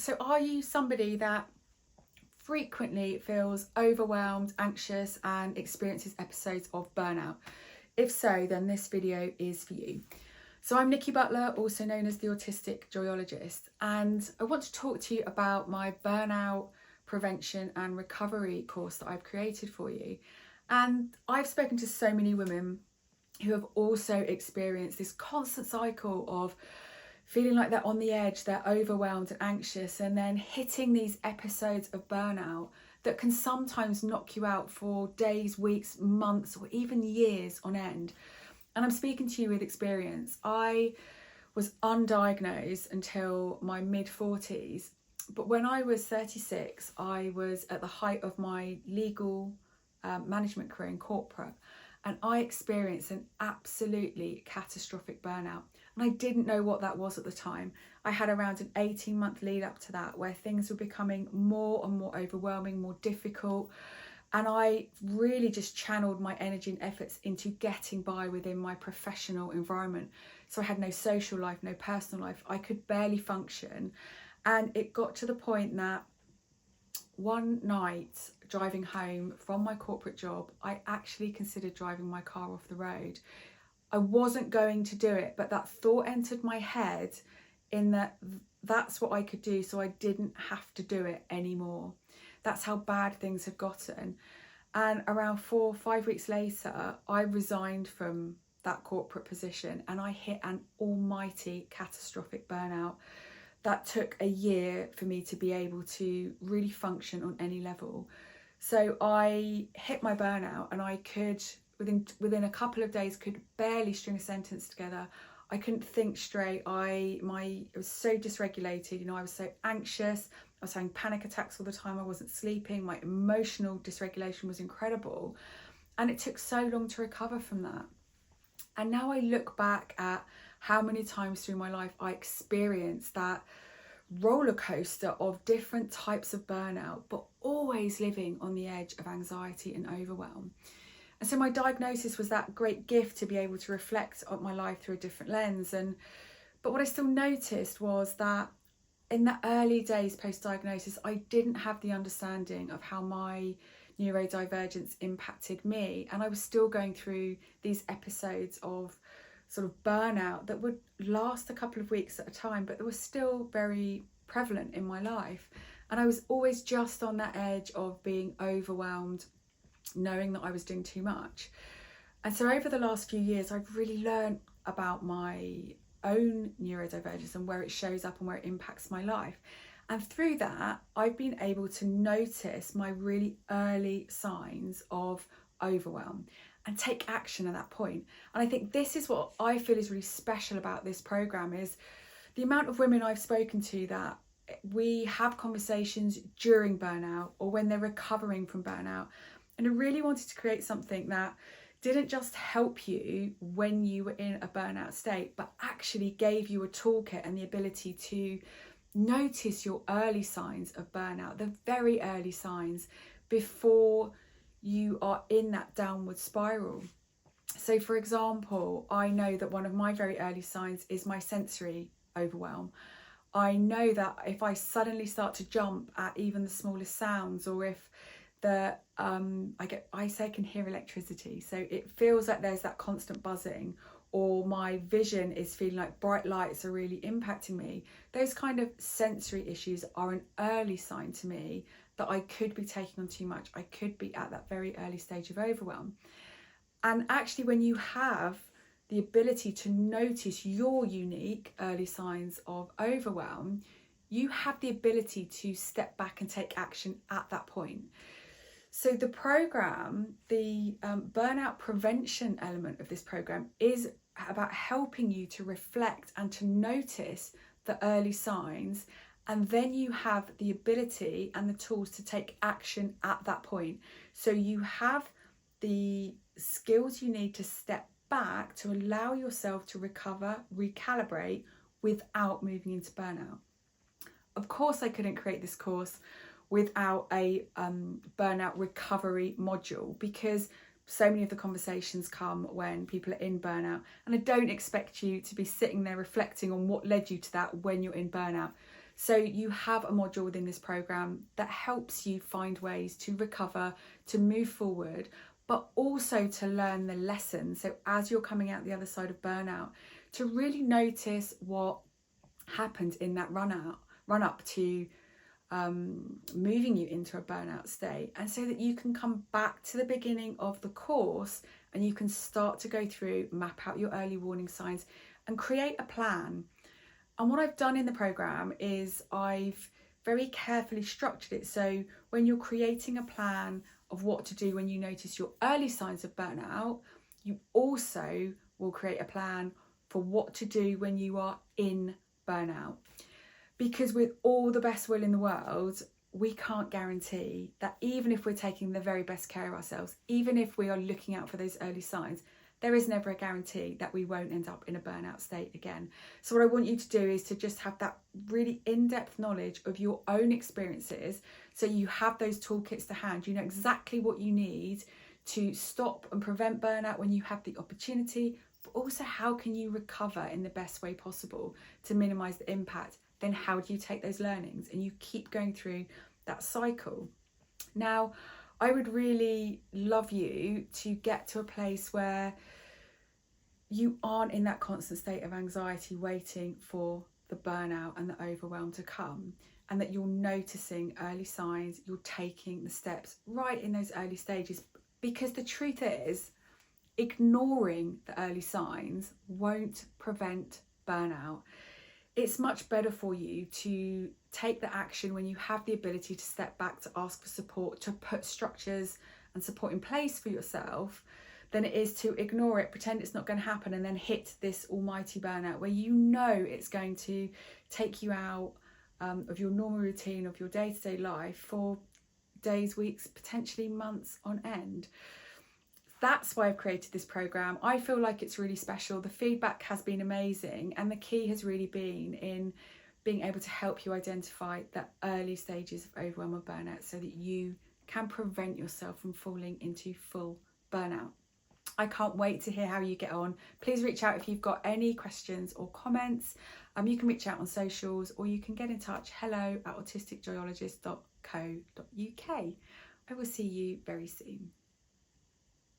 So are you somebody that frequently feels overwhelmed, anxious and experiences episodes of burnout? If so, then this video is for you. So I'm Nikki Butler, also known as the Autistic Joyologist, and I want to talk to you about my burnout prevention and recovery course that I've created for you. And I've spoken to so many women who have also experienced this constant cycle of feeling like they're on the edge, they're overwhelmed and anxious, and then hitting these episodes of burnout that can sometimes knock you out for days, weeks, months, or even years on end. And I'm speaking to you with experience. I was undiagnosed until my mid-40s, but when I was 36, I was at the height of my legal management career in corporate, and I experienced an absolutely catastrophic burnout. And I didn't know what that was at the time. I had around an 18-month lead up to that where things were becoming more and more overwhelming, more difficult. And I really just channeled my energy and efforts into getting by within my professional environment. So I had no social life, no personal life. I could barely function. And it got to the point that one night, driving home from my corporate job, I actually considered driving my car off the road. I wasn't going to do it, but that thought entered my head in that that's what I could do, so I didn't have to do it anymore. That's how bad things had gotten. And around 4 or 5 weeks later, I resigned from that corporate position and I hit an almighty catastrophic burnout that took a year for me to be able to really function on any level. So I hit my burnout and I could, within a couple of days, could barely string a sentence together. I couldn't think straight. I was so dysregulated, I was so anxious. I was having panic attacks all the time. I wasn't sleeping. My emotional dysregulation was incredible. And it took so long to recover from that. And now I look back at how many times through my life I experienced that roller coaster of different types of burnout, but always living on the edge of anxiety and overwhelm. And so my diagnosis was that great gift to be able to reflect on my life through a different lens. But what I still noticed was that in the early days post-diagnosis, I didn't have the understanding of how my neurodivergence impacted me. And I was still going through these episodes of sort of burnout that would last a couple of weeks at a time, but they were still very prevalent in my life. And I was always just on that edge of being overwhelmed, knowing that I was doing too much. And so over the last few years, I've really learned about my own neurodivergence and where it shows up and where it impacts my life. And through that, I've been able to notice my really early signs of overwhelm and take action at that point. And I think this is what I feel is really special about this program, is the amount of women I've spoken to that we have conversations during burnout or when they're recovering from burnout. And I really wanted to create something that didn't just help you when you were in a burnout state, but actually gave you a toolkit and the ability to notice your early signs of burnout, the very early signs, before you are in that downward spiral. So for example, I know that one of my very early signs is my sensory overwhelm. I know that if I suddenly start to jump at even the smallest sounds, or if I can hear electricity, so it feels like there's that constant buzzing, or my vision is feeling like bright lights are really impacting me. Those kind of sensory issues are an early sign to me that I could be taking on too much. I could be at that very early stage of overwhelm. And actually, when you have the ability to notice your unique early signs of overwhelm, you have the ability to step back and take action at that point. So the program, the burnout prevention element of this program, is about helping you to reflect and to notice the early signs, and then you have the ability and the tools to take action at that point. So you have the skills you need to step back to allow yourself to recover, recalibrate without moving into burnout. Of course, I couldn't create this course without a burnout recovery module, because so many of the conversations come when people are in burnout, and I don't expect you to be sitting there reflecting on what led you to that when you're in burnout. So you have a module within this program that helps you find ways to recover, to move forward, but also to learn the lessons. So as you're coming out the other side of burnout, to really notice what happened in that run up to moving you into a burnout state, and so that you can come back to the beginning of the course and you can start to go through, map out your early warning signs and create a plan. And what I've done in the program is I've very carefully structured it, so when you're creating a plan of what to do when you notice your early signs of burnout, you also will create a plan for what to do when you are in burnout. Because with all the best will in the world, we can't guarantee that even if we're taking the very best care of ourselves, even if we are looking out for those early signs, there is never a guarantee that we won't end up in a burnout state again. So what I want you to do is to just have that really in-depth knowledge of your own experiences, so you have those toolkits to hand. You know exactly what you need to stop and prevent burnout when you have the opportunity, but also how can you recover in the best way possible to minimise the impact. Then how do you take those learnings and you keep going through that cycle. Now, I would really love you to get to a place where you aren't in that constant state of anxiety waiting for the burnout and the overwhelm to come, and that you're noticing early signs, you're taking the steps right in those early stages. Because the truth is, ignoring the early signs won't prevent burnout. It's much better for you to take the action when you have the ability to step back, to ask for support, to put structures and support in place for yourself, than it is to ignore it, pretend it's not going to happen, and then hit this almighty burnout where you know it's going to take you out of your normal routine, of your day-to-day life for days, weeks, potentially months on end. That's why I've created this program. I feel like it's really special. The feedback has been amazing, and the key has really been in being able to help you identify the early stages of overwhelm or burnout so that you can prevent yourself from falling into full burnout. I can't wait to hear how you get on. Please reach out if you've got any questions or comments. You can reach out on socials, or you can get in touch, hello@autisticjoyologist.co.uk. I will see you very soon.